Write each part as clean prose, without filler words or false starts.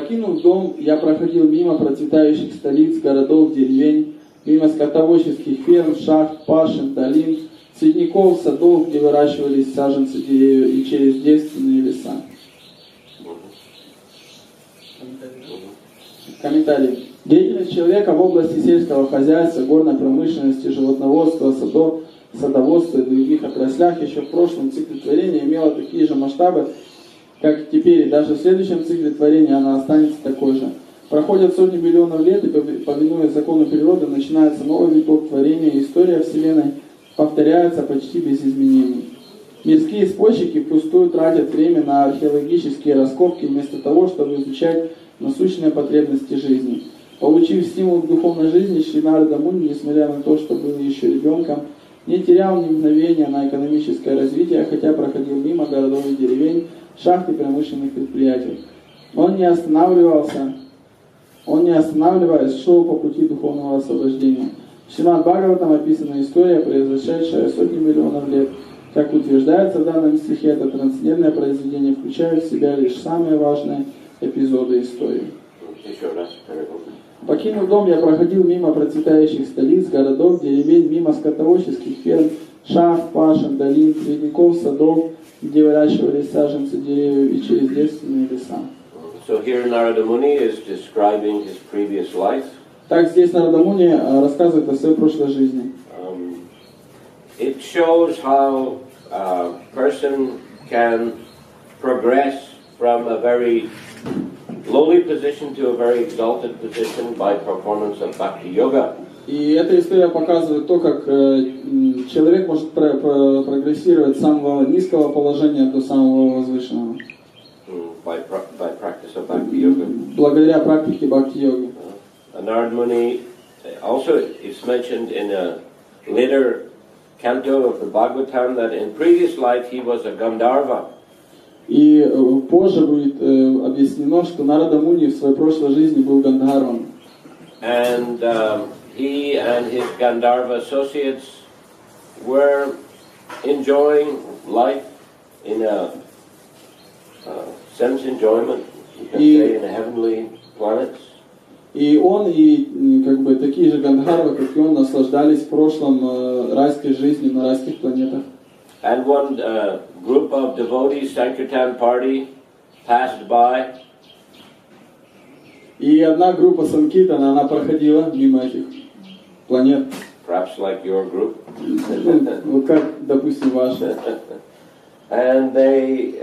Покинув дом, я проходил мимо процветающих столиц, городов, деревень, мимо скотоводческих ферм, шахт, пашин, долин, цветников, садов, где выращивались саженцы деревьев, и через девственные леса. Комментарий. Деятельность человека в области сельского хозяйства, горной промышленности, животноводства, садоводства и других отраслях еще в прошлом цикле творения имела такие же масштабы, как теперь, и даже в следующем цикле творения она останется такой же. Проходят сотни миллионов лет, и повинуясь закону природы, начинается новый виток творения, и история Вселенной повторяется почти без изменений. Мирские спорщики впустую тратят время на археологические раскопки, вместо того, чтобы изучать насущные потребности жизни. Получив стимул к духовной жизни, Шри Нарада Муни, несмотря на то, что был еще ребенком, не терял ни мгновения на экономическое развитие, хотя проходил мимо городов и деревень, шахт и промышленных предприятий. Он не останавливаясь, шел по пути духовного освобождения. В Шримад Бхагаватам описана история, произошедшая сотни миллионов лет. Как утверждается в данном стихе, это трансцендентное произведение включает в себя лишь самые важные эпизоды истории. Покинув дом, я проходил мимо процветающих столиц, городов, деревень, мимо скотоводческих ферм, шахт, пашин, долин, цветников, садов, где выращивались саженцы деревьев, и через девственные леса. So here Narada Muni is describing his previous life. Так здесь Нарада Муни рассказывает о своей прошлой жизни. It shows how a person can progress from a very lowly position to a very exalted position by performance of bhakti yoga. И эта история показывает то, как человек может прогрессировать с самого низкого положения до самого возвышенного. By practice of bhakti yoga. Благодаря практике бхакти-йоги. Narada Muni also is mentioned in a later canto of the Bhagavatam that in previous life he was a Gandharva. И позже будет объяснено, что Нарада Муни в своей прошлой жизни был Гандхарвом. And he and his Gandharva associates were enjoying life in a sense enjoyment, you can say, in a heavenly planets. И он, и как бы такие же Гандхарвы, как и он, наслаждались в прошлом райской жизнью на райских планетах. And one group of devotees, Sankirtan party, passed by. И одна группа Санкиртана, она проходила мимо этих планет. Perhaps like your group. Вот как, допустим, ваши. And they,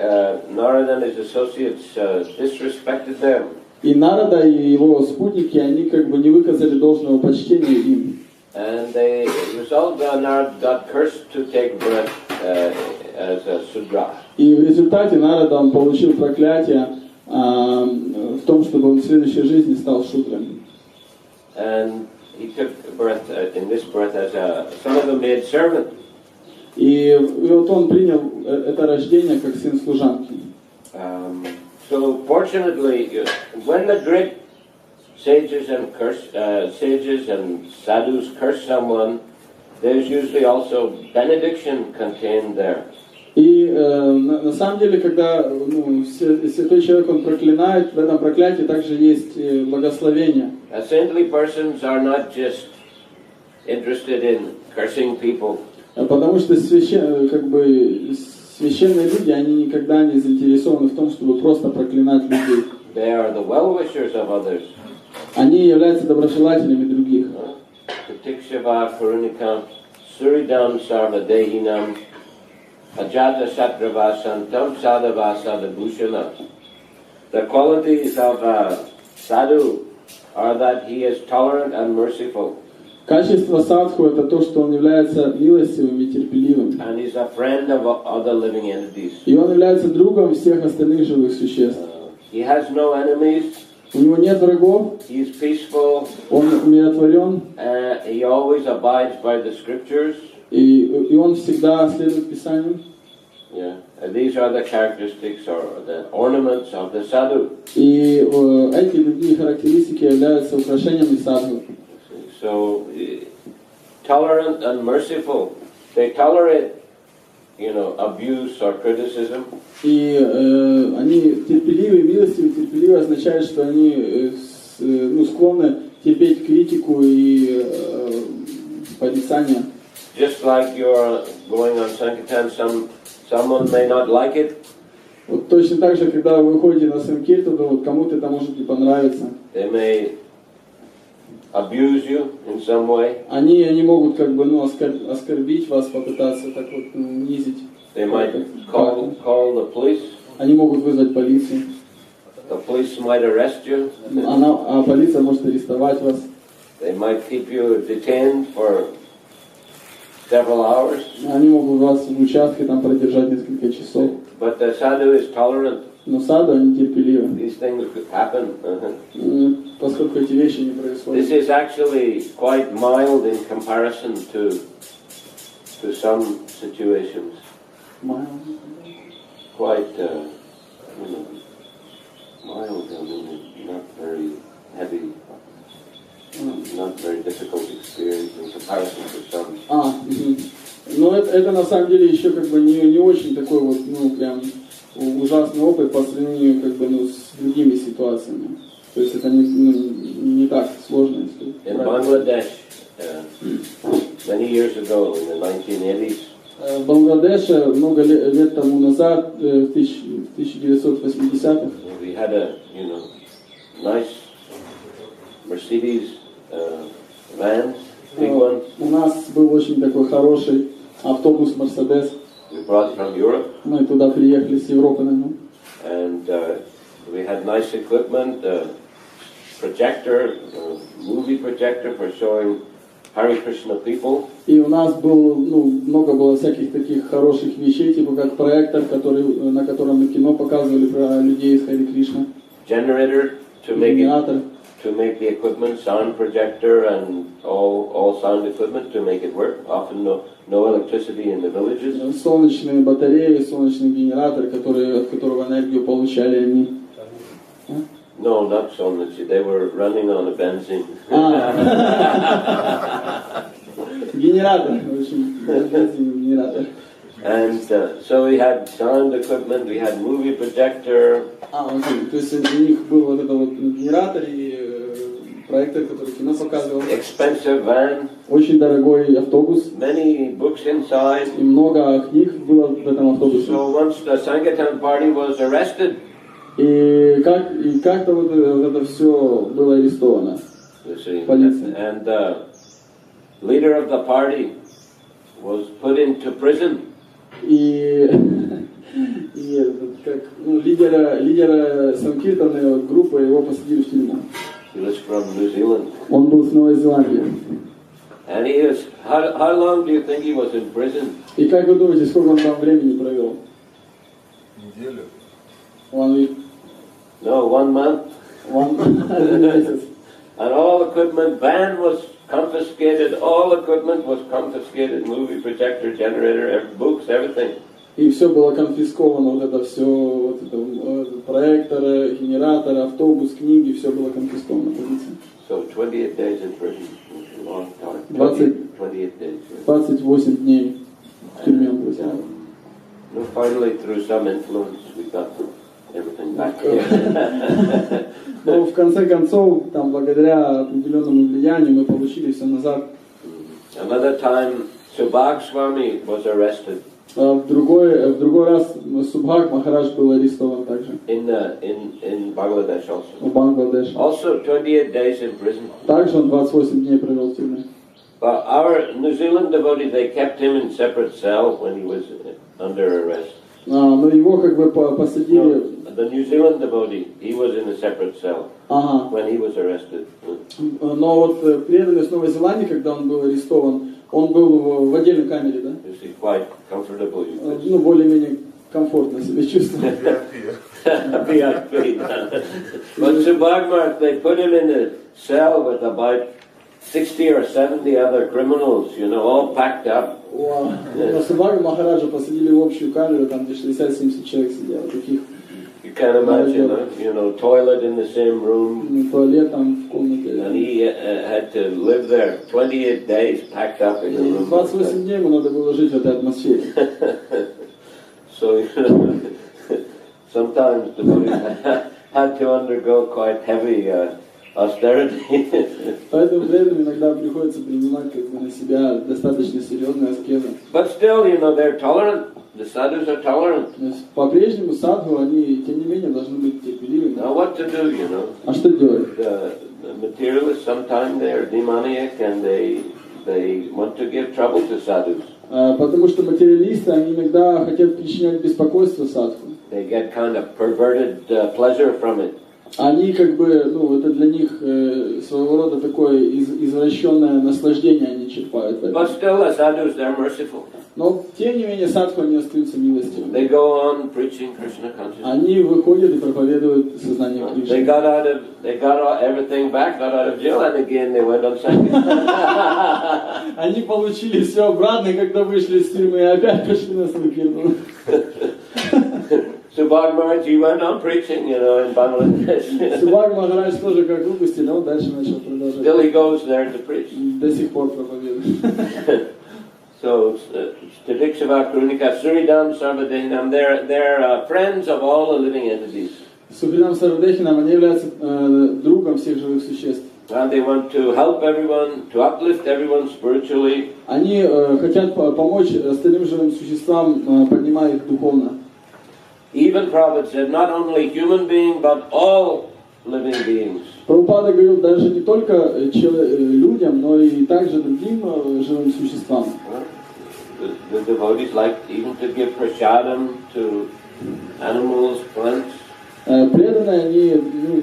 Narada and his associates disrespected them. И Нарада и его спутники, они как бы не выказали должного почтения им. And they result, Narada got cursed to take breath as a Sudra. И в результате Нарада он получил проклятие в том, чтобы он в следующей жизни стал шудрой. And he took birth in this birth as a son of a maid servant. И вот он принял это рождение как сын служанки. So fortunately, when the great sages and sadhus curse someone, there's usually also benediction contained there. И на самом деле, когда святой человек он проклинает, в этом проклятии также есть благословение. Saintly persons are not just interested in cursing people. Потому что священные люди, они никогда не заинтересованы в том, чтобы просто проклинать людей. They are the well-wishers of others. Они являются доброжелателями других. Pratikshava Karunikam Suridam Sarvadehinam Ajata Satravasantam Sadhavasa Vibhushana. The qualities of a sadhu are that he is tolerant and merciful. Качество садху — это то, что он является милостивым и терпеливым. And he's a friend of other living entities. И он является другом всех остальных живых существ. He has no enemies. У него нет врагов. He is peaceful. Он умиротворен. He always abides by the scriptures. И он всегда следует Писанию. Yeah. These are the characteristics or the ornaments of the sadhu. И эти другие характеристики являются украшениями садху. So, tolerant and merciful, they tolerate abuse or criticism. И они терпеливы, милостивы. Терпеливы означает, что они склонны терпеть критику и порицание. Just like you're going on Sankirtan, someone may not like it. Вот точно так же, когда вы выходите на Санкиртану, вот кому-то это может не понравиться. They may abuse you in some way. Они могут как бы оскорбить вас, попытаться так вот унизить. They might call the police. Они могут вызвать полицию. The police might arrest you. А полиция может арестовать вас. They might keep you detained for several hours. Они могут вас в участке там продержать несколько часов. But the sadhu is tolerant. Но саду они терпеливы. These things happen. Поскольку эти вещи не происходят. This is actually quite mild in comparison to some situations. Mild. Quite, mild. I mean, not very heavy, not very difficult experience in comparison to some. Но это на самом деле еще как бы не очень такой вот, прям ужасный опыт по сравнению как бы, с другими ситуациями. То есть это не так сложно. In Bangladesh, many years ago, in the 1980s, в Бангладеше много лет тому назад, в 1980-х, we had a nice Mercedes van, big one. У нас был очень такой хороший автобус Mercedes. We brought from Europe. Мы туда приехали с Европы на нем. And we had nice equipment, projector, movie projector for showing Hare Krishna people. И у нас много было всяких таких хороших вещей, типа как проектор, на котором мы кино показывали про людей из Харе Кришна. Generator to make the equipment, sound projector and all sound equipment to make it work. Often no electricity in the villages. Солнечные батареи, солнечный генератор, от которого энергию получали они. No, not solnitsi. They were running on a benzene. Генератор, в общем, генератор. And so we had sound equipment, we had movie projector. То есть у них был вот этот вот генератор и проектор, который кино показывал. Expensive van. Очень дорогой автобус. Many books inside. И много книг было в этом автобусе. So once the Sankirtan party was arrested. И как-то вот это все было арестовано. Полиция. And the leader of the party was put into prison. И лидера Санкиртаны группы его посадили в тюрьму. He was from New Zealand. Он был с Новой Зеландии. And he was. How long do you think he was in prison? И как вы думаете, сколько он там времени провел? Неделю. 1 week. No, 1 month. 1 месяц. And all equipment, van was confiscated. All equipment was confiscated. Movie projector, generator, books, everything. И все было конфисковано, вот это все, вот это, проектор, генератор, автобус, книги, все было конфисковано. So 28 days in prison. Long time. 28 days. 28 дней в тюрьме он был. No, finally, through some influence, we got everything back. Но в конце концов, там, благодаря определенному влиянию, мы получили все назад. Another time, Subhag Swami was arrested. В другой раз Субхаг Махарадж был арестован также. In Bangladesh also. В Бангладеше. Also 28 days in prison. Также он 28 дней провел в тюрьме. But our New Zealand devotee, they kept him in separate cell when he was under arrest. Но его как бы посадили. The New Zealand devotee, he was in a separate cell when he was arrested. Но вот преданный с Новой Зеландии, когда он был арестован, он был в отдельной камере, да? Quite comfortable. Более-менее комфортно себя чувствовал. VIP. But Subhag, they put him in a cell with about 60 or 70 other criminals, all packed up. Но Субхага Махараджа посадили в общую камеру, там где 60-70 человек сидело, таких. You can imagine, toilet in the same room. Туалет там в комнате. And he had to live there 28 days packed up in a room. 28 дней ему надо было жить в этой атмосфере. So sometimes the Buddha had to undergo quite heavy austerity. Поэтому преданным иногда приходится принимать как бы на себя достаточно серьезные аскезы. But still, they're tolerant. The sadhus are tolerant. По-прежнему садху, они, тем не менее, должны быть терпеливыми. Now what to do, А что делать? The materialists sometimes they are demoniac and they want to give trouble to sadhus. Потому что материалисты, они иногда хотят причинять беспокойство садху. They get kind of perverted pleasure from it. Они как бы, это для них своего рода такое извращенное наслаждение они черпают. But still, the sadhus, they're merciful. Но тем не менее садху они остаются милостивыми. They go on preaching Krishna consciousness. Они выходят и проповедуют сознание Кришны. They got everything back, got out of jail, and again they went on sankirtan. Они получили все обратно, и когда вышли из тюрьмы, и опять пошли на санкиртан. Subhag Maharaj, he went on preaching, in Bangladesh. Subhag Maharaj тоже как выпустили, но дальше начал продолжать. Still he goes there to preach. До сих пор проповедует. So, Statiksava Krunika, Suridam, Sarvadehinam, they're friends of all the living entities. Сухридам Сарвадехинам, они являются другом всех живых существ. And they want to help everyone, to uplift everyone spiritually. Они хотят помочь остальным живым существам, поднимая их духовно. Even Prabhupada said, not only human being, but all living beings. Прабхупада говорил даже не только людям, но и также другим живым существам. The devotees like even to give prasadam to animals, plants. Преданные, они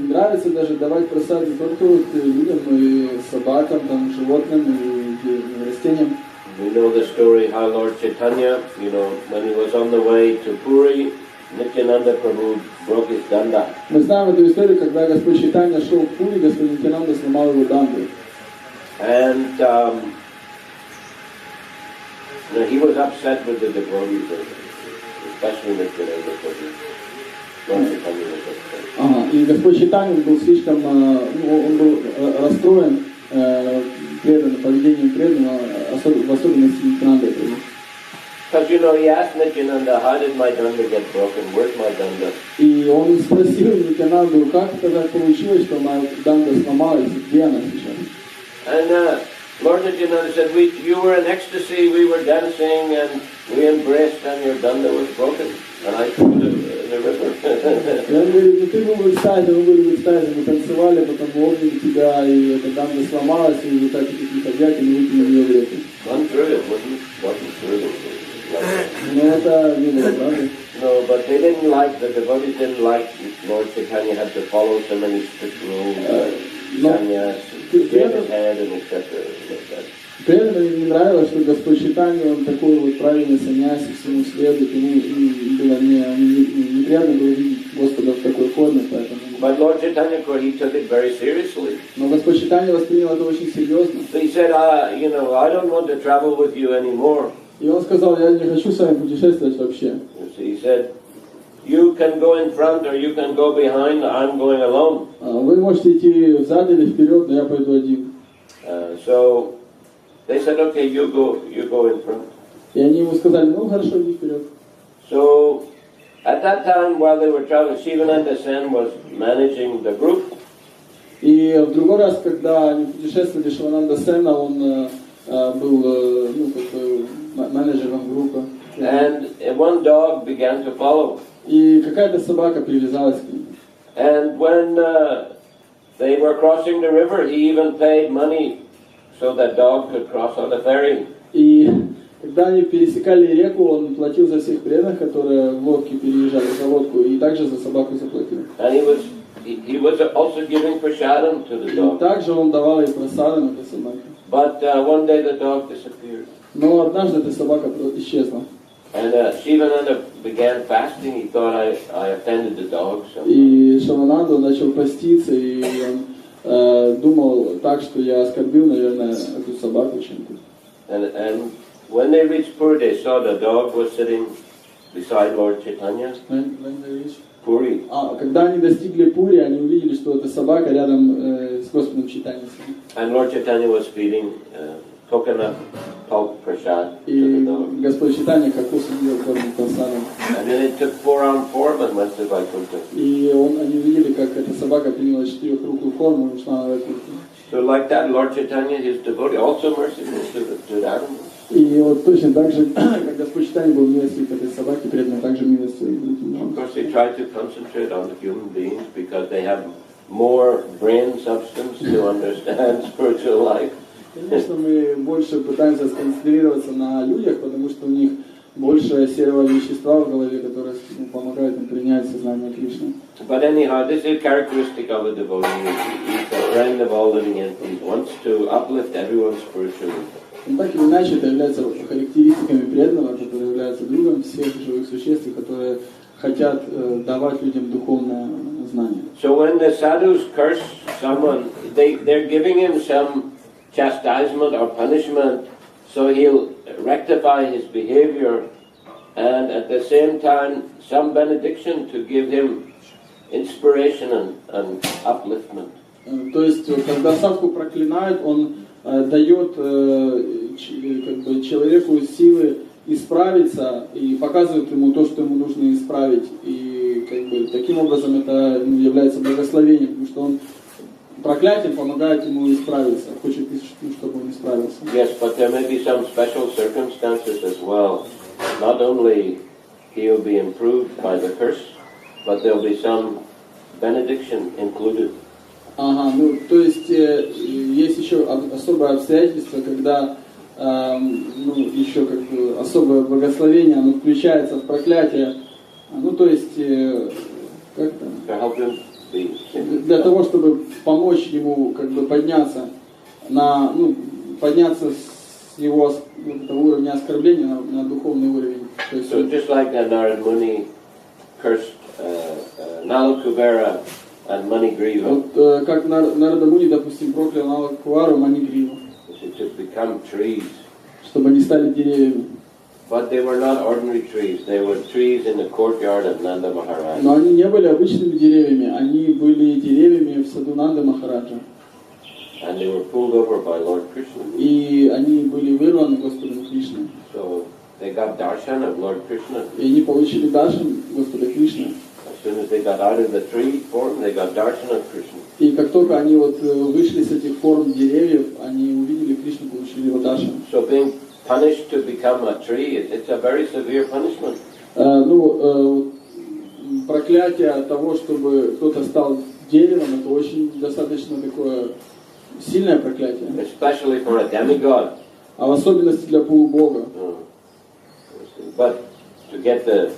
нравится даже давать просад не только людям, но и собакам, животным и растениям. We know the story how Lord Chaitanya, when he was on the way to Puri, Nityananda Prabhu broke his danda. Мы знаем эту историю, когда Господь Чайтанья шел в Пури, Господь Нитянанда сломал его данду. And he was upset with the devotees, especially Nityananda Prabhu. Lord Chaitanya was upset. И Господь Чайтанья был слишком, он был расстроен преданным, поведением преданного, в особенности Нитянанда Прабhu. Because he asked Nityananda, how did my danda get broken? Where's my danda? И он спросил Нитянанду, как это так получилось, что моя данда сломалась, где она сейчас? And Lord Nityananda said, you were in ecstasy, we were dancing, and we embraced, and your danda was broken, and I threw it in the river. И он говорит, ты был в экстазе, мы были в экстазе, мы танцевали, потом обняли тебя, и эта данда сломалась, и вы так и ходят, и мы выкинули ее в реку. Untrue, it wasn't true. Но это не было правда. No, but they didn't like, the devotees didn't like Lord Chaitanya had to follow so many strict rules, sannyas, shave his head, and etc. Преданным им не нравилось, что Господь Чайтанья, он такой вот правильный саньяси, всему следует, ему было неприятно было видеть Господа в такой форме, поэтому... But Lord Chaitanya, he took it very seriously. Но Господь Чайтанья воспринял это очень серьезно. So he said, I don't want to travel with you anymore. И он сказал, я не хочу с вами путешествовать вообще. He said, you can go in front or you can go behind, I'm going alone. Вы можете идти взад или вперед, но я пойду один. So they said, okay, you go in front. И они ему сказали, хорошо, иди вперед. So at that time, while they were traveling, Shivananda Sen was managing the group. И в другой раз, когда они путешествовали, Шивананда Сена, он был, менеджером группы. And one dog began to follow. И какая-то собака привязалась к ним. And when they were crossing the river, he even paid money so that dog could cross on the ferry. И когда они пересекали реку, он платил за всех преданных, которые в лодке переезжали за лодку, и также за собаку заплатил. And he was also giving prasadam to the dog. И также он давал ей просадам этой собаке. But one day the dog disappeared. Но однажды эта собака исчезла. And Shivananda began fasting. He thought I offended the dog. И Шивананда начал поститься, и он думал так, что я оскорбил, наверное, эту собаку чем-то. And when they reached Puri, they saw the dog was sitting beside Lord Chaitanya. Puri. Когда они достигли Пури, они увидели, что эта собака рядом с Господом Чайтаньей. And Lord Chaitanya was feeding coconut pulp prasad to the И dog. Господь Чайтанья как усудил корм прасадом. And then it took 4 arm form and went to Vaikuntha. И они увидели, как эта собака приняла 4-рукую форму и ушла на Вайкунтху. So like that, Lord Chaitanya, his devotee, also merciful to the animals. И вот точно так же, как Господь Чайтанья был милостив к этой собаке, преданно также милостив. Of course, they try to concentrate on the human beings because they have more brain substance to understand spiritual life. Конечно, мы больше пытаемся сконцентрироваться на людях, потому что у них больше серого вещества в голове, которое помогает им принять сознание Кришны. But anyhow, this is characteristic of a devotee. He's a friend of all living entities, wants to uplift everyone spiritually. Но так или иначе, это является характеристиками преданного, который является другом всех живых существ, которые хотят давать людям духовное знание. So when the sadhus curse someone, they're giving him some chastisement or punishment, so he'll rectify his behavior, and at the same time some benediction to give him inspiration and upliftment. То есть, когда садху проклинают, он дает человеку силы исправиться и показывает ему то, что ему нужно исправить. И таким образом это является благословением, потому что он проклятием помогает ему исправиться, хочет, чтобы он исправился. Yes, but there may be some special circumstances as well. Not only he'll be improved by the curse, but there'll be some benediction included. Ага, то есть есть еще особое обстоятельство, когда еще особое благословение, оно включается в проклятие. То есть для того, чтобы помочь ему подняться подняться с его уровня оскорбления на духовный уровень. So just like Narad Muni cursed Nalakuvara and Manigriva. Вот как Нарада Муни, допустим, проклял Налакувару, Манигриву, To become trees. чтобы они стали деревьями. But they were not ordinary trees. They were trees in the courtyard of Nanda Maharaj. Но они не были обычными деревьями, они были деревьями в саду Нанды Махараджа. And they were pulled over by Lord Krishna. И они были вырваны Господом Кришной. So they got darshan of Lord Krishna. И они получили даршан Господа Кришны. As soon as they got out of the tree form, they got darshan of Krishna. И как только они вышли с этих форм деревьев, они увидели Кришну, получили его даршан. So being punished to become a tree, it's a very severe punishment. Проклятие от того, чтобы кто-то стал деревом, это очень достаточно такое сильное проклятие. Especially for a demigod. А в особенности для полубога. But to get the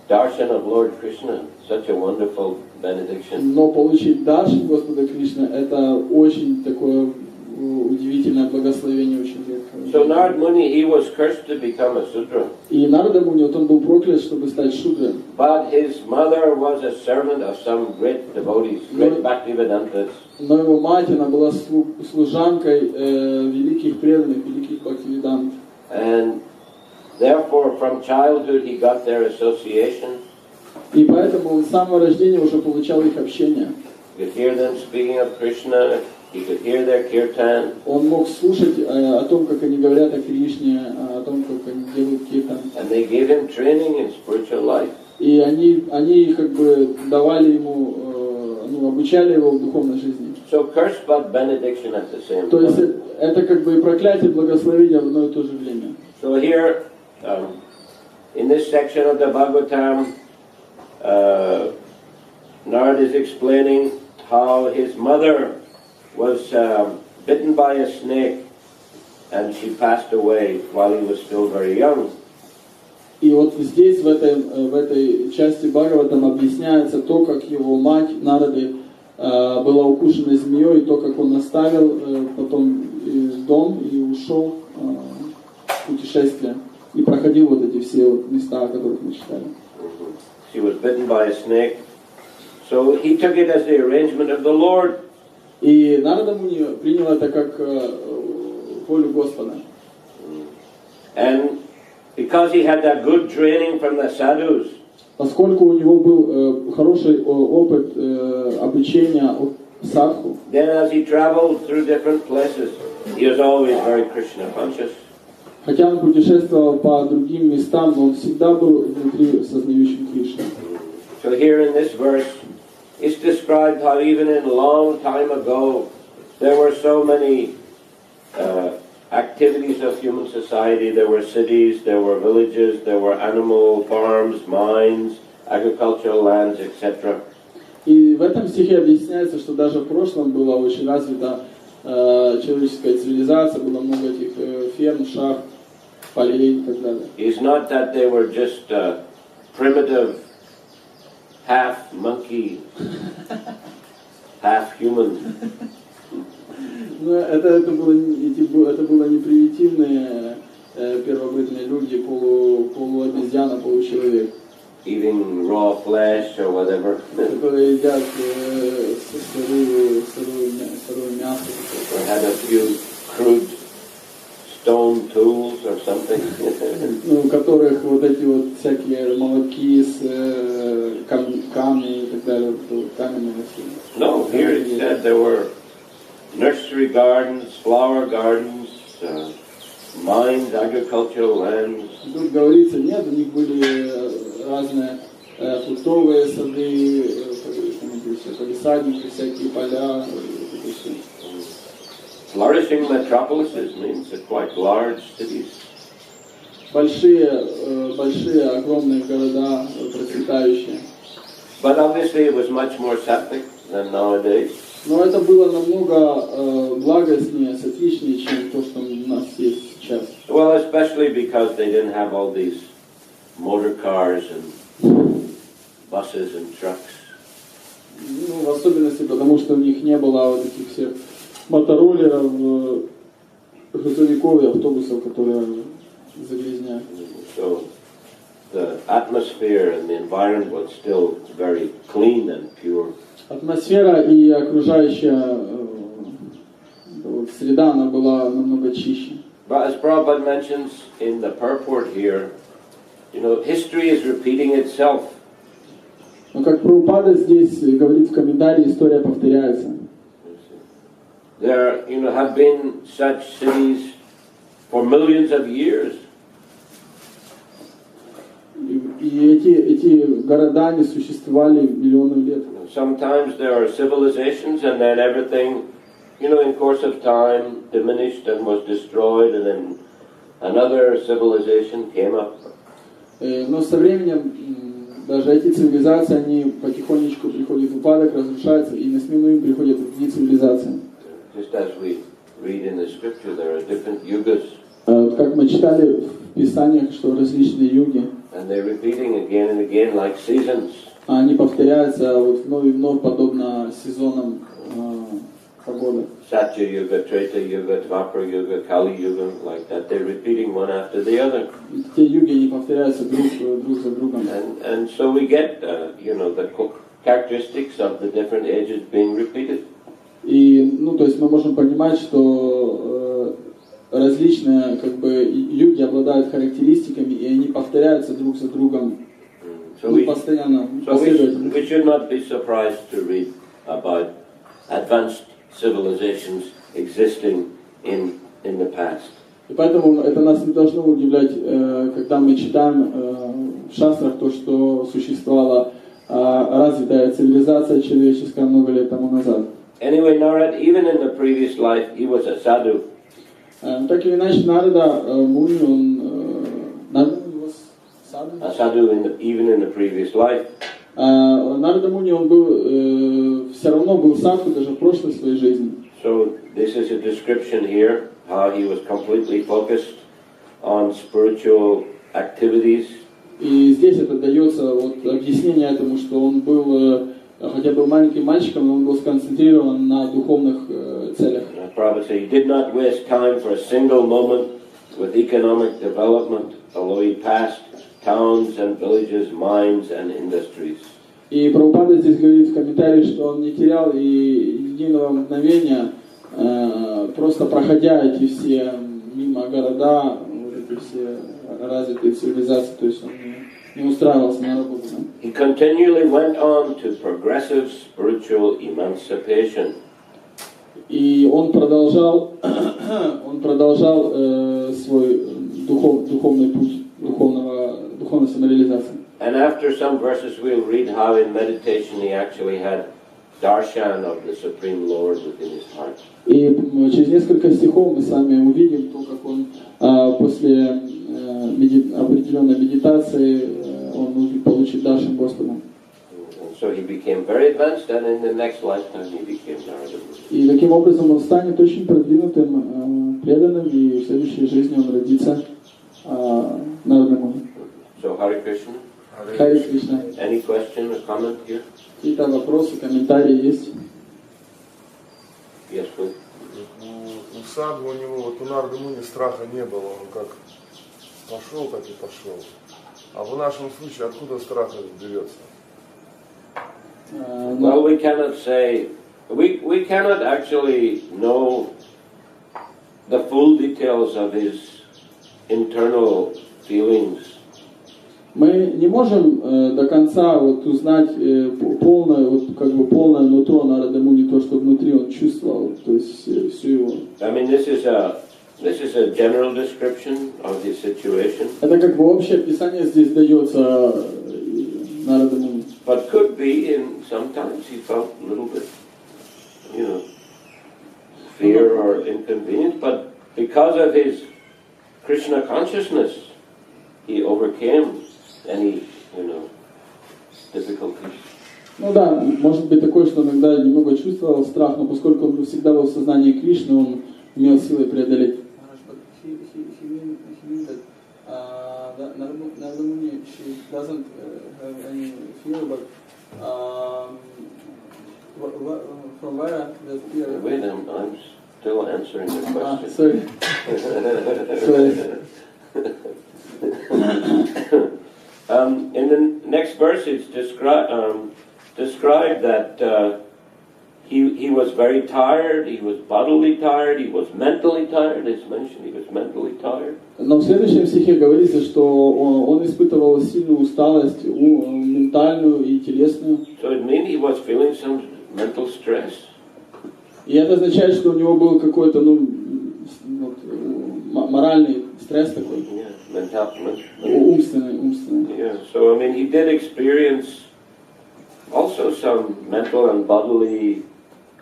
darshan of Lord Krishna, such a wonderful benediction. Но получить даршан Господа Кришны, это очень такое удивительное благословение, очень редкое. So Narad Muni, he was cursed to become a Sudra. И Нарада Муни, он был проклят, чтобы стать шудрой. But his mother was a servant of some great devotees, great Bhaktivedantas. Но его мать, она была служанкой великих преданных, великих бхактивидант. And therefore, from childhood, he got their association. И поэтому он с самого рождения уже получал их общение. He could hear them speaking of Krishna. He could hear their kirtan. Он мог слушать о том, как они говорят о Кришне, о том, как они делают киртан. And they gave him training in spiritual life. И они давали ему, обучали его в духовной жизни. So curse but benediction at the same То есть time. это и проклятие, и благословение в одно и то же время. So here, in this section of the Bhagavatam, Narad is explaining how his mother was bitten by a snake and she passed away while he was still very young. И вот здесь, в этой части Бхагаватам объясняется то, как его мать Нарады была укушена змеей, и то, как он оставил потом дом и ушел в путешествие. И проходил вот эти все места, о которых мы читали. She was bitten by a snake. So he took it as the arrangement of the Lord. И Нарада Муни принял это как волю Господа. And because he had that good training from the sadhus, Поскольку у него был хороший опыт обучения от садху, then as he traveled through different places, he was always very Krishna conscious. Хотя он путешествовал по другим местам, но он всегда был внутри сознающим Кришну. So here in this verse, it's described how even in a long time ago, there were so many activities of human society. There were cities, there were villages, there were animal farms, mines, agricultural lands, etc. И в этом стихе объясняется, что даже в прошлом была очень развита человеческая цивилизация, было много этих ферм, шахт, полей и так далее. It's not that they were just primitive, half monkey, half human. Но это было не примитивные первобытные люди, полуобезьяна, получеловек. Eating raw flesh or whatever. Которые едят сырое мясо. Or had a few crude stone tools or something. У которых вот эти вот всякие молотки с камни и так далее, каменные носили. No, here it said there were nursery gardens, flower gardens, mines, agricultural lands. Тут говорится, нет, у них были разные фруктовые сады, полисадники, всякие поля. Flourishing metropolises means that quite large cities. Большие, огромные города, процветающие. But obviously it was much more sattvic than nowadays. Но это было намного благостнее, сатвичнее, чем то, что у нас есть сейчас. Well, especially because they didn't have all these motor cars and buses and trucks. Ну, в особенности, потому что у них не было вот этих всех мотороллеров, грузовиков и автобусов, которые загрязняют. So the atmosphere and the environment was still very clean and pure. Атмосфера и окружающая среда, она была намного чище. But as Prabhupada mentions in the purport here, you know, history is repeating itself. Но как Прабхупада здесь говорит в комментарии, история повторяется. There, you know, have been such cities for millions of years. И эти города не существовали миллионы лет. Sometimes there are civilizations and then everything, you know, in course of time diminished and was destroyed, and then another civilization came up. Но со временем даже эти цивилизации, они потихонечку приходят в упадок, разрушаются, и на смену им приходят другие цивилизации. Just as we read in the scripture, there are different yugas. Как мы читали в Писаниях, что различные юги. And they're repeating again and again like seasons. Они повторяются вот вновь и вновь, подобно сезонам погоды. Satya Yuga, Treta Yuga, Dvapara Yuga, Kali Yuga, like that. They're repeating one after the other. Те юги, они повторяются друг за другом. And so we get, you know, the characteristics of the different ages being repeated. И, ну, то есть мы можем понимать, что различные, как бы, юги обладают характеристиками, и они повторяются друг за другом. Постоянно, последовательно. We should not be surprised to read about advanced civilizations existing in the past. И поэтому это нас не должно удивлять, когда мы читаем в шастрах то, что существовала развитая цивилизация человеческая много лет тому назад. Anyway, Narad, even in the previous life, he was a sadhu. Так или иначе, Нарада Муни, он a sadhu even in the previous life. Нарада Муни, он был, все равно был садху даже в прошлой своей жизни. So this is a description here, how he was completely focused on spiritual activities. И здесь это дается вот объяснение этому, что он был, хотя был маленьким мальчиком, но он был сконцентрирован на духовных целях. Prabhupada said he did not waste time for a single moment with economic development, although he passed towns and villages, mines and industries. И Прабхупада здесь говорит в комментарии, что он не терял и единого мгновения, просто проходя эти все мимо города, вот эти все развитые цивилизации, то есть он не устраивался на работу. He continually went on to progressive spiritual emancipation. И он продолжал свой духовный путь, духовной самореализации. And after some verses we'll read how in meditation he actually had darshan of the Supreme Lord within his heart. И через несколько стихов мы с вами увидим то, как он после определенной медитации он получит даршан Господа. So he became very advanced, and in the next lifetime he became Narada Muni. И таким образом он станет очень продвинутым преданным, и в следующей жизни он родится Нарада Муни. So Hare Krishna. Харе Кришна. Any question or comment here? Какие-то вопросы, комментарии есть? Yes, please. У саду у него, вот у Нарады Муни страха не было, он как пошел, так и пошел. А в нашем случае откуда страх берется? Well, we cannot say, we cannot actually know the full details of his internal feelings. Мы не можем до конца вот узнать полное нутро Нарады Муни, то, что внутри он чувствовал, то есть всю его. I mean, this is a general description of his situation. Это как бы общее описание здесь дается Нарады Муни. But could be, in sometimes he felt a little bit, fear or inconvenience. But because of his Krishna consciousness, he overcame any, difficulties. Ну да, может быть такое, что иногда немного чувствовал страх, но поскольку он всегда был в сознании Кришны, он имел силы преодолеть. Narada Muni, she doesn't have any fear, but from where does fear? Wait, I'm still answering your question. Sorry. In the next verse, it's described that he was very tired, he was bodily tired, he was mentally tired. It's mentioned he was mentally tired. Но в следующем стихе говорится, что он испытывал сильную усталость, ментальную и телесную. So it means he was feeling some mental stress. И это означает, что у него был какой-то, моральный стресс такой. Умственный. Yeah, so I mean he did experience also some mental and bodily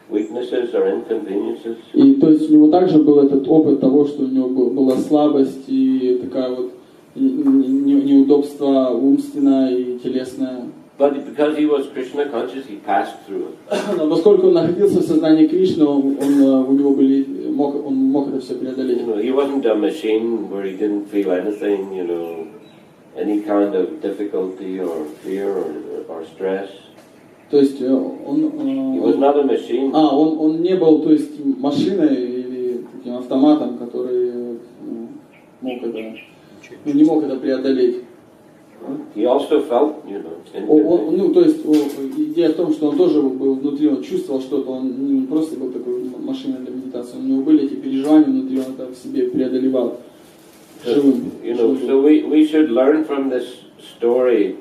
weaknesses or inconveniences. И то есть у него также был этот опыт того, что у него была слабость и такая вот неудобство умственное и телесное. But because he was Krishna conscious, he passed through it. Но поскольку он находился в сознании Кришны, он мог это все преодолеть. He wasn't a machine where he didn't feel anything, any kind of difficulty or fear or stress. То есть He was not a machine. Он не был, то есть машиной или таким автоматом, который не мог это преодолеть. He also felt, то есть идея в том, что он тоже был внутри, он чувствовал что-то, он не просто был такой машиной для медитации, у него были эти переживания внутри, он это в себе преодолевал живым. So we should learn from this story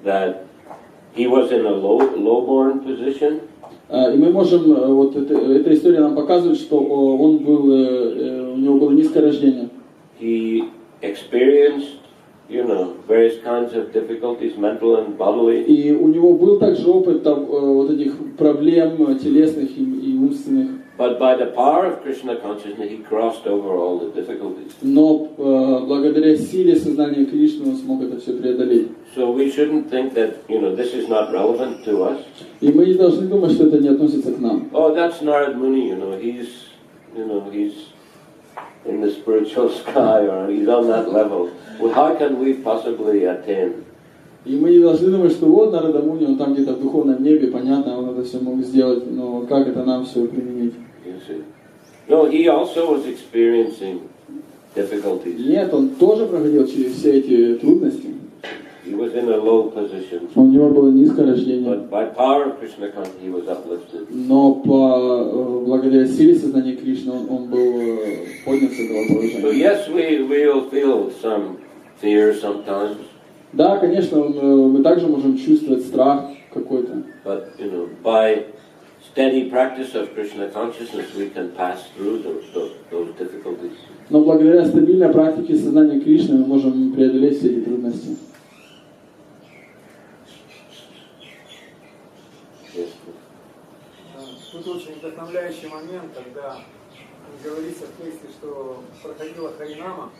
that he was in a low-born position. И мы можем, вот эта история нам показывает, что он был, у него было низкое рождение. He experienced various kinds of difficulties, mental and bodily. И у него был также опыт вот этих проблем телесных и умственных. But by the power of Krishna consciousness, he crossed over all the difficulties. Но благодаря силе сознания Кришны он смог это все преодолеть. So we shouldn't think that this is not relevant to us. И мы не должны думать, что это не относится к нам. Oh, that's Narada Muni. He's in the spiritual sky, or he's on that level. Well, how can we possibly attain? И мы не должны думать, что вот Нарада Муни, он там где-то в духовном небе, понятно, он это все мог сделать, но как это нам все применить? No, he also was experiencing difficulties. Нет, он тоже проходил через все эти трудности. He was in a low position. У него было низкое рождение. But by power of Krishna consciousness, he was uplifted. Но благодаря силе сознания Кришны он был поднят с этого положения. So yes, we will feel some fear sometimes. Да, конечно, мы также можем чувствовать страх какой-то. But by steady practice of Krishna consciousness, we can pass through those difficulties. Но благодаря стабильной практике сознания Кришны мы можем преодолеть все эти трудности. Тут очень вдохновляющий момент, когда говорится в тексте, что проходила Харинама,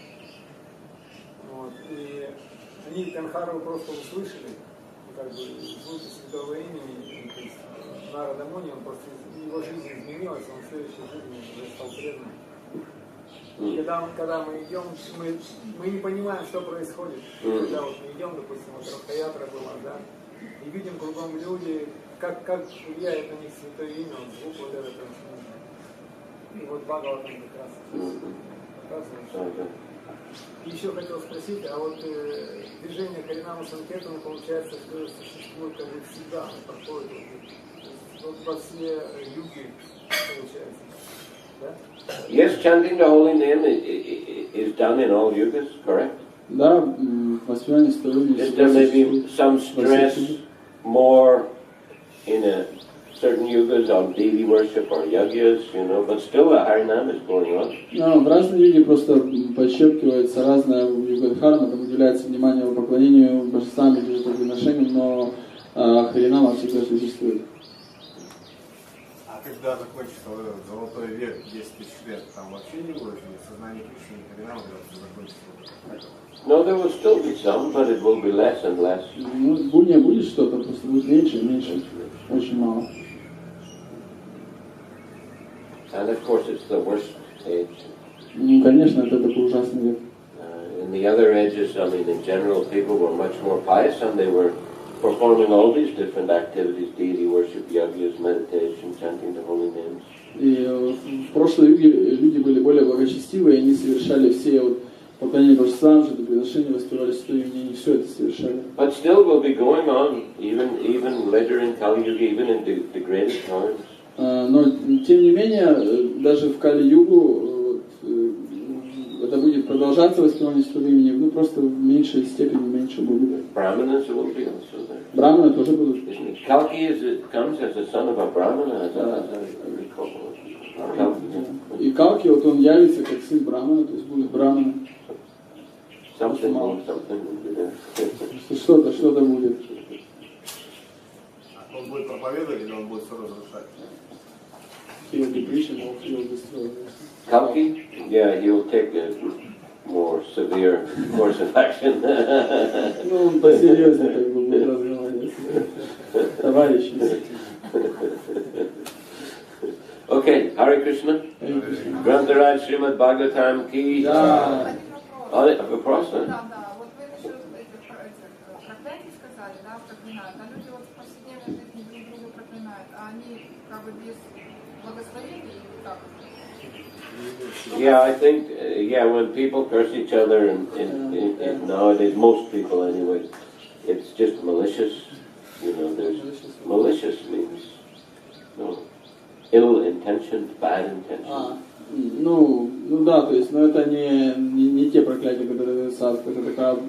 вот, и они Канхару просто услышали, как бы, звуки святого имени, то есть Нарада Муни, он просто, его жизнь изменилась, он в следующей жизни уже стал преданным. И когда мы идем, мы не понимаем, что происходит. Когда вот мы идем, допустим, вот Радха-ятра была, да, и видим кругом люди, как влияет на них святое имя, звук вот этот. И вот Бхагаватам как раз показывает. Еще хотел спросить, а вот движение Харинама Санкиртана, получается, что существует как бы всегда, проходит вот во все юги, получается, да? Yes, chanting the holy name is done in all yugas, correct? Да, воспевание святого имени. Yes, there may be some stress more in a certain yugas on deity worship or yagyas, but still the Harinam is going on. В разные юги просто подчеркивается разное юга-дхарма, там уделяется внимание поклонению божествам или жертвоприношениям, но Харинама всегда существует. А когда закончится вот этот золотой век, 10 тысяч лет, там вообще не будет сознания Кришны и Харинама, когда закончится? No, there will still be some, but it will be less and less. Ну, в Буне будет что-то, просто будет меньше и меньше, очень мало. And of course it's the worst age. Ну, конечно, это такой ужасный век. In the other ages, I mean, in general, people were much more pious and they were performing all these different activities, deity worship, yagyas, meditation, chanting the holy names. И в прошлые юги люди были более благочестивые, они совершали все вот поклонение божествам, жертвоприношения, воспевали святое имя, они все это совершали. But still will be going on, even later in Kali Yuga, even in degraded times. Но, тем не менее, даже в Кали-югу это будет продолжаться воспевание святого имени, ну просто в меньшей степени, меньше будет. Brahmanas will be also there. Браманы тоже будут. Kalki comes as a son of a Brahmana, as I recall. И Калки, вот он явится как сын Брамана, то есть будет Брамана. Something will be there. Что-то будет. Он будет проповедовать или он будет все разрушать? He'll be preaching or he'll destroy. Kalki? Yeah, he'll take a more severe course of action. Ну, он посерьезнее как бы будет разговаривать. Товарищи. Okay, Hare Krishna. Grantaraj Srimad Bhagavatam ki. Вопрос, да? Да. Вот вы насчет этих проклятий сказали, да, проклинают. А люди вот в повседневной жизни друг друга проклинают, а они как бы без благословения или как? Yeah, I think, when people curse each other, and nowadays, most people anyway, it's just malicious. There's malicious means ill-intentioned, bad intention. Ну да, то есть, но это не те проклятия, которые садху, это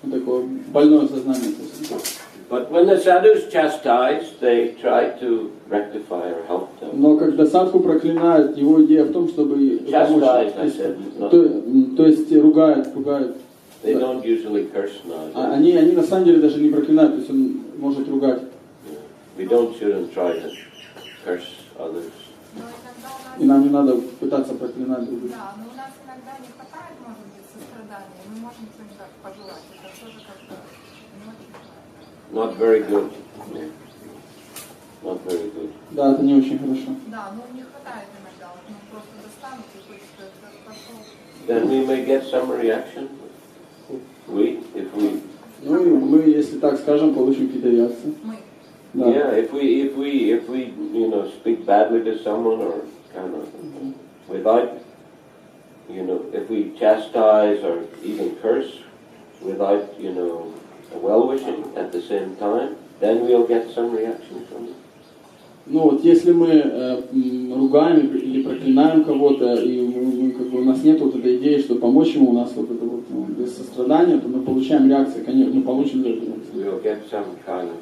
такое больное сознание. But when the sadhus chastise, they try to rectify or help them. Но когда садху проклинают, его идея в том, чтобы помочь. То есть ругают. They don't usually curse now. Они на самом деле даже не проклинают, то есть он может ругать. We shouldn't try to curse others. И нам не надо пытаться проклинать других. Да, но у нас иногда не хватает, может быть, сострадания. Мы можем что-нибудь пожелать. Это тоже как-то не очень правильно. Not very good. Not very good. Да, это не очень хорошо. Да, но не хватает иногда. Вот, просто достанут и хочется это пошел. Then we may get some reaction. If we. Ну и мы, если так скажем, получим какие-то реакции. Мы. Да. Yeah, if we speak badly to someone or kind of without, if we chastise or even curse without, a well-wishing at the same time, then we'll get some reaction from it. Ну вот если мы ругаем или проклинаем кого-то, и мы, как бы, у нас нет вот этой идеи, что помочь ему, у нас вот это вот без сострадания, то мы получаем реакцию, конечно, мы получим реакцию. We'll get some kind of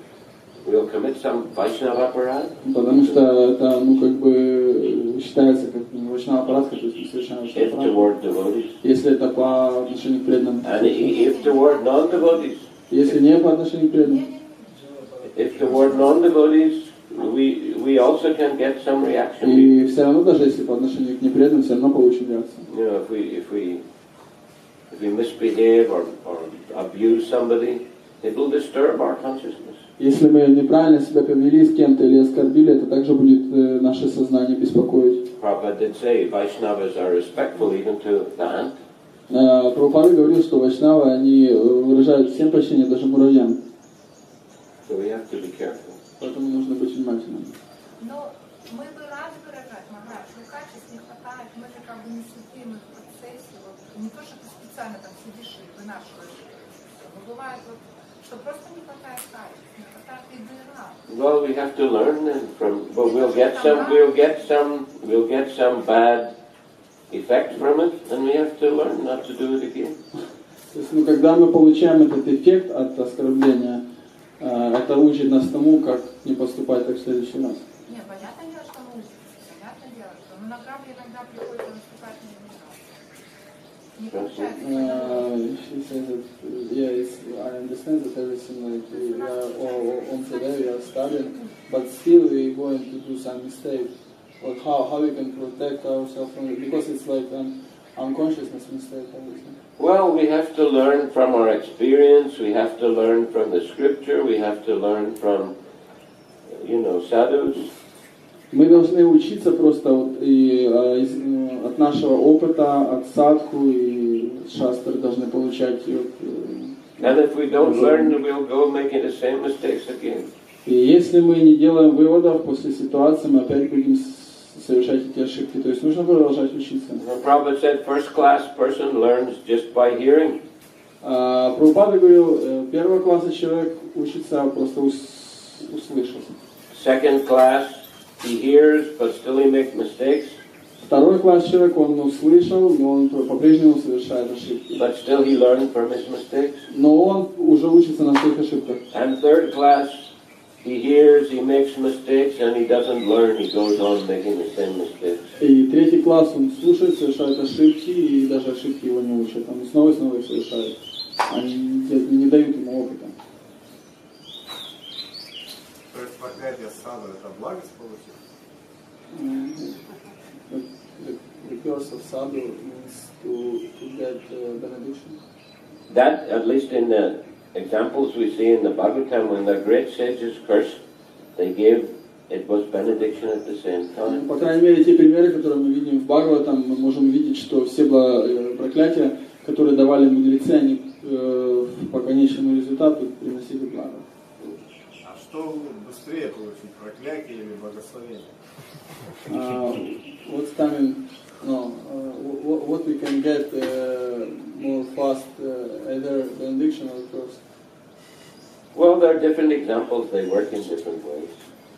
we'll commit some Vaishnava aparad. Потому что это, ну, как бы, считается как вайшнава аппарат, то есть мы совершаем If toward devotees. если это по отношению к преданным. And if toward non-devotees. Если не по отношению к преданным. If toward non-devotees, we also can get some reaction. И все равно, даже если по отношению к непреданным, все равно получим реакцию. You know, if we misbehave or abuse somebody, it will disturb our consciousness. Если мы неправильно себя повели с кем-то или оскорбили, это также будет наше сознание беспокоить. Prabhupada did say Vaishnavas are respectful even to the ant. Прабхупада говорил, что вайшнавы, они выражают всем почтение, даже муравьям. So we have to be careful. Поэтому нужно быть внимательным. Но мы бы рады выражать, Махарадж, но качеств не хватает, мы же как бы не святые, мы в процессе, вот, не то, что ты специально там сидишь и вынашиваешь, но бывает вот, что просто не хватает качеств, не хватает идеала. Well, we have to learn from. But we'll get some bad effect from it, and we have to learn not to do it again. То есть, когда мы получаем этот эффект от оскорбления, это учит нас тому, как не поступать так в следующий раз. Нет, понятное дело, что мы учимся, понятное дело, что на грабли иногда приходится выступать не получается. She says that, yes, I understand that everything, like, we are all on today, we are studying, but still we are going to do some mistakes. Like how we can protect ourselves from it, because it's like an unconsciousness mistake, obviously. Well, we have to learn from our experience, we have to learn from the scripture, we have to learn from, sadhus. Мы должны учиться просто от нашего опыта, от садху, и шастры должны получать. And if we don't learn, we'll go making the same mistakes again. И если мы не делаем выводов после ситуации, мы опять будем совершать эти ошибки. То есть нужно продолжать учиться. Prabhupada said, first-class person learns just by hearing. Прабхупада говорил, первого класса человек учится просто услышать. Second class, he hears, but still he makes mistakes. Второй класс человек, он услышал, но он по-прежнему совершает ошибки. But still he learned from his mistakes. Но он уже учится на своих ошибках. And third class, he hears, he makes mistakes, and he doesn't learn. He goes on making the same mistakes. И третий класс, он слушает, совершает ошибки, и даже ошибки его не учат. Он снова и снова их совершает. Они не дают ему опыта. То есть проклятие саду — это благость получить? The curse of sadhu means to get benediction. That, at least in the examples we see in the Bhagavatam, when the great sages cursed, it was benediction at the same time. По крайней мере, те примеры, которые мы видим в Бхагаватам, мы можем видеть, что все проклятия, которые давали мудрецы, они по конечному результату приносили благо. А что быстрее получить, проклятие или благословение? What's coming? No, what we can get more fast, either benediction or curse. Well, there are different examples. They work in different ways.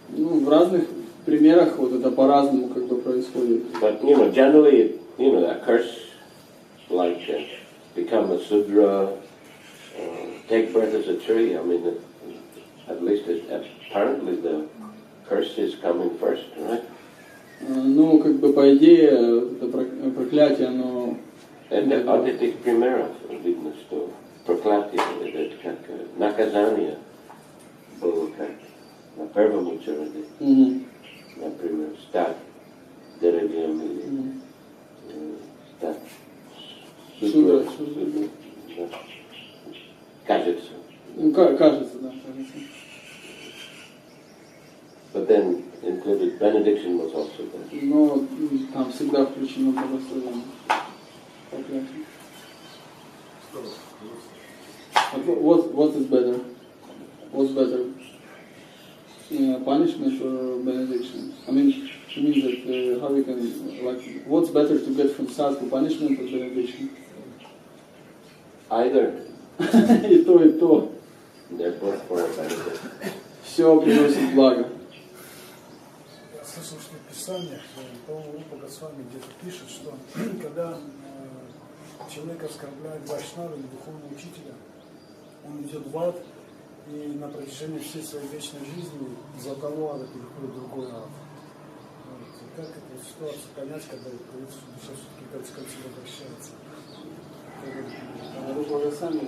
Ну, в разных примерах вот это по-разному как бы происходит. But generally, that curse, like become a Sudra, take birth as a tree. I mean, at least apparently the curse is coming first, right? Ну, как бы по идее, это проклятие, оно... От этих примеров видно, что проклятие, это как наказание было как на первом очереди. Например, стать деревьям или стать Шудра. Кажется. Ну, кажется, да, кажется. But then included benediction was also there. Но там всегда включено благословение. Проклятие. What is better? What's better? Punishment or benediction? I mean, it means that how we can, like, what's better to get from sadhu, punishment or benediction? Either. И то, и то. Therefore, for a benefit. Все приносит благо. Я слышал, что в Писаниях, по-моему, Бхагаватам где-то пишет, что когда человек оскорбляет вайшнава или духовного учителя, он идет в ад, и на протяжении всей своей вечной жизни из одного ада переходит в другой ад. Вот. И как эту ситуацию понять, когда душа все-таки к отцу обращается? Руководитель сами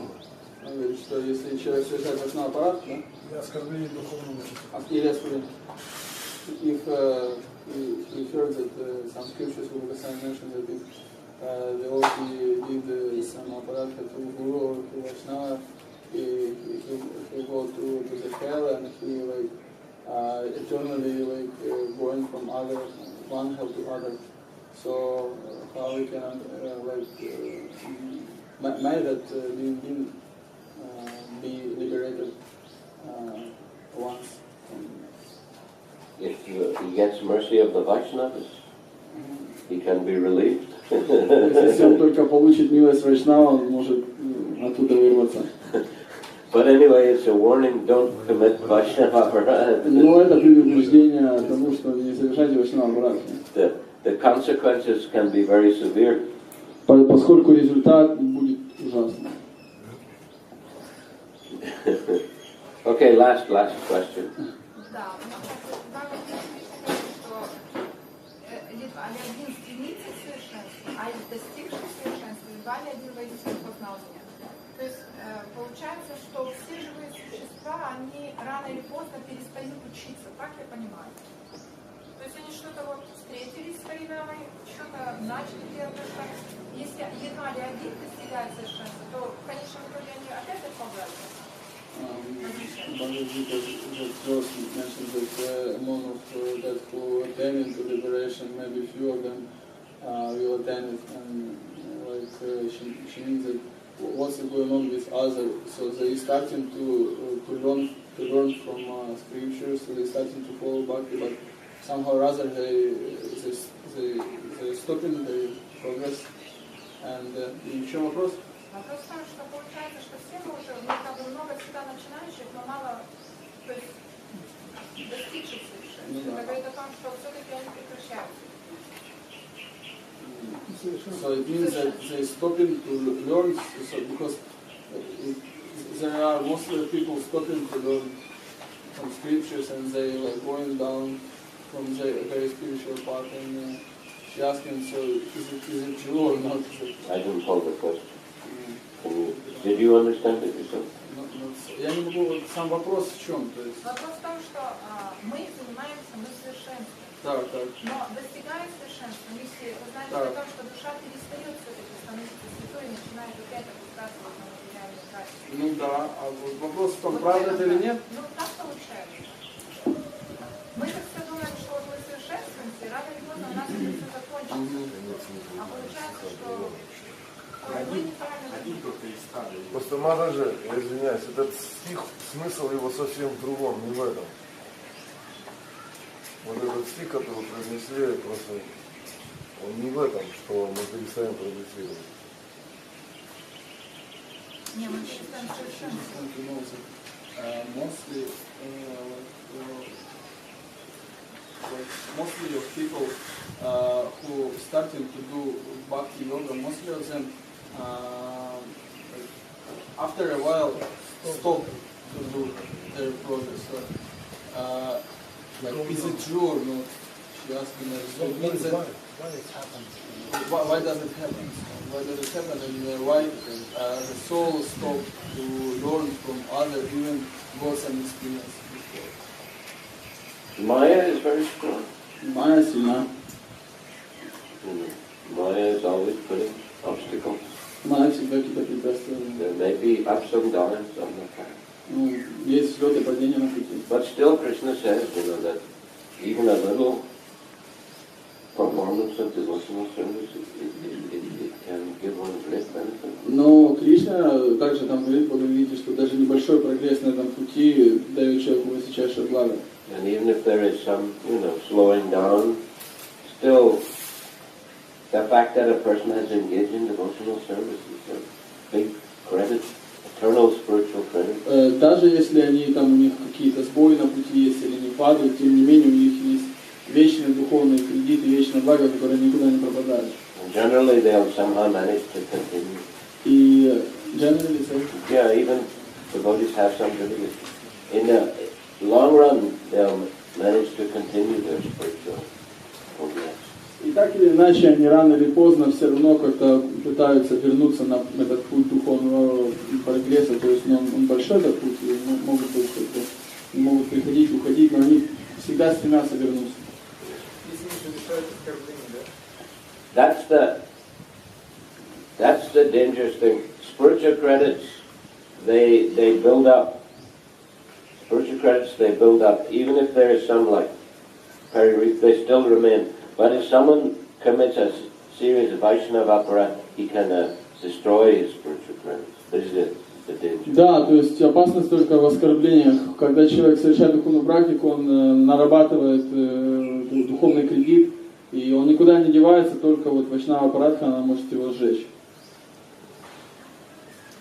говорит, что если человек совершает вайшнава аппарат, да? И оскорбление духовного учителя. Или оскорбление. If heard that some scriptures will mention that if the devotee did some aparadha to Guru or to Vaishnava, he go to the hell and he eternally going from one hell to other. So how we can make that be liberated once. If he gets mercy of the Vaishnavas, he can be relieved. Если он только получит милость Вайшнава, он может оттуда вырваться. But anyway, it's a warning, don't commit Vaishnava aparadha. Но это предупреждение тому, что не совершайте Вайшнава аппарат. The consequences can be very severe. Поскольку результат будет ужасным. Okay, last question. Да, один стремится к совершенству, а из достигших совершенства едва ли один водитель познал меня. То есть получается, что все живые существа, они рано или поздно перестают учиться, так я понимаю. То есть они что-то вот встретились с Харинамой, что-то начали делать, что если едва ли один достигает совершенства, то в конечном итоге они опять отправляются. Bhagavad Gita just mentions that among of that who attain into liberation, maybe few of them will attain it, and she means that what's going on with others. So they starting to learn from scriptures, so they starting to follow bhakti, but somehow or other they stopping their progress. And еще вопрос? Вопрос в том, что получается, что все мы уже, много всегда начинающих, но мало, то есть достигших совершенства. Это говорит о том, что все-таки они прекращаются. So it means that they stopping to learn, because there are mostly people stopping to learn from scriptures and they going down from the very spiritual path, and she asking, so is it true or not? I don't follow the question. Did you understand it yourself? Я не могу, сам вопрос в чем? То есть... Вопрос в том, что мы занимаемся, мы совершенством. Так. Но достигая совершенства, мы все узнаете о том, что душа перестает все-таки становиться святой и начинает опять опускаться на материальные качества. Ну да, а вот вопрос в том, правда это или нет? Ну так получается. Мы так все думаем, что вот мы совершенствуемся, и рано или поздно у нас это все закончится. А получается, что... Просто Махараджа, я извиняюсь, этот стих, смысл его совсем в другом, не в этом. Вот этот стих, который произнесли, просто он не в этом, что мы перестаем прогрессировать. Не, мы считаем совершенство. Mostly of people who starting to do bhakti yoga, mostly of them after a while stop to do their progress. So, is it true or not? She asked me. So it means that why it happens? Why does it happen? Why does it happen? And why the soul stop to learn from other, even gods and experience before? Maya is very strong. Maya сильна. Maya is always putting obstacles. Maya всегда какие-то препятствия. There may be ups and downs on the path. Есть взлеты и падения на пути. But still Krishna says, that even a little performance of devotional service, it can give one great benefit. Но Кришна также там говорит, видите, что даже небольшой прогресс на этом пути дает человеку высочайшее благо. And even if there is some, slowing down, still the fact that a person has engaged in devotional service is a big credit, eternal spiritual credit. Даже если они там у них какие-то сбои на пути есть или не падают, тем не менее у них есть вечный духовный кредит и вечное благо, которое никуда не пропадает. And generally they'll somehow manage to continue. И generally, yeah, even devotees have some difficulty. In the long run, they'll manage to continue their spiritual progress. И так или иначе, они рано или поздно все равно как-то пытаются вернуться на этот путь духовного прогресса, то есть он большой этот путь, и могут приходить, уходить, но они всегда стремятся вернуться. That's the dangerous thing. Spiritual credits, they build up. Spiritual credits, they build up. Even if there is some like peri-reef, they still remain. But if someone commits a serious Vaishnava aparat, he can destroy his spiritual credits. This is the danger. Да, то есть опасность только в оскорблениях. Когда человек совершает духовную практику, он нарабатывает духовный кредит, и он никуда не девается, только вот Вайшнава аппаратха, она может его сжечь.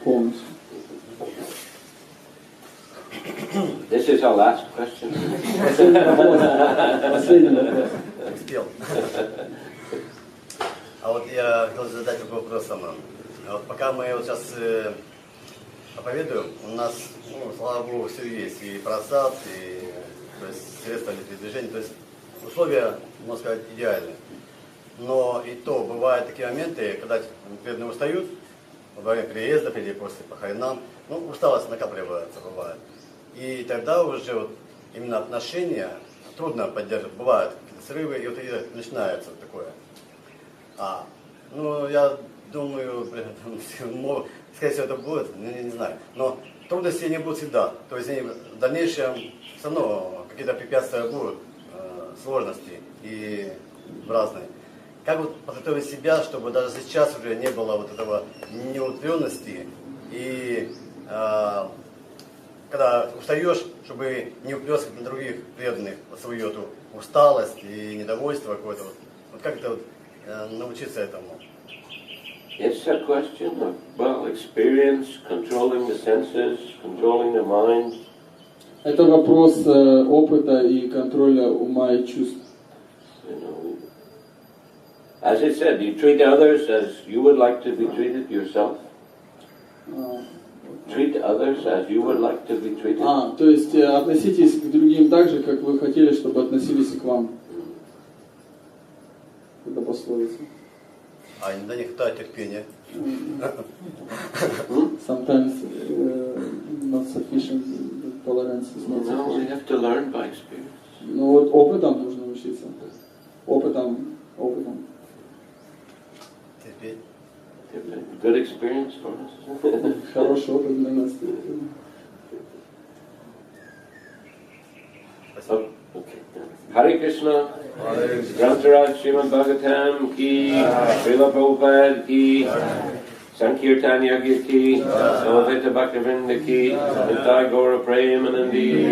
Полностью. This is our last question. Последний вопрос. Успел. А вот я хотел задать такой вопрос сама. Вот пока мы вот сейчас проповедуем, у нас, слава Богу, все есть. И просад, и то есть, средства для передвижения. То есть условия, можно сказать, идеальны. Но и то бывают такие моменты, когда преданные устают во время переездов или после похоронам. Усталость накапливается, бывает. И тогда уже вот именно отношения трудно поддерживать. Бывают какие-то срывы, и вот и начинается вот такое. Я думаю, скорее всего, это будет, не знаю. Но трудности не будут всегда. То есть в дальнейшем все равно какие-то препятствия будут, сложности и разные. Как вот подготовить себя, чтобы даже сейчас уже не было вот этого неутренности и когда устаешь, чтобы не уплескать на других преданных свою эту усталость и недовольство какое-то. Вот как это научиться этому? It's a question of, well, experience, controlling the senses, controlling the mind. Это вопрос опыта и контроля ума и чувств. You know, as I said, you treat others as you would like to be treated yourself. Treat others as you would like to be treated. То есть относитесь к другим так же, как вы хотели, чтобы относились и к вам. Это пословица. Иногда не хватает терпения. Sometimes not sufficient tolerance is not sufficient. No, we have to learn by experience. Вот опытом нужно учиться. Опытом. Терпеть. Good experience for us. Хороший опыт для нас. Спасибо. Hare Krishna, Grantaraj Srimad Bhagavatam ki, Srila Prabhupada ki, Sankirtan Yagya ki, Navadvita Bhaktivinoda ki, Nitai Gaura Premanandi.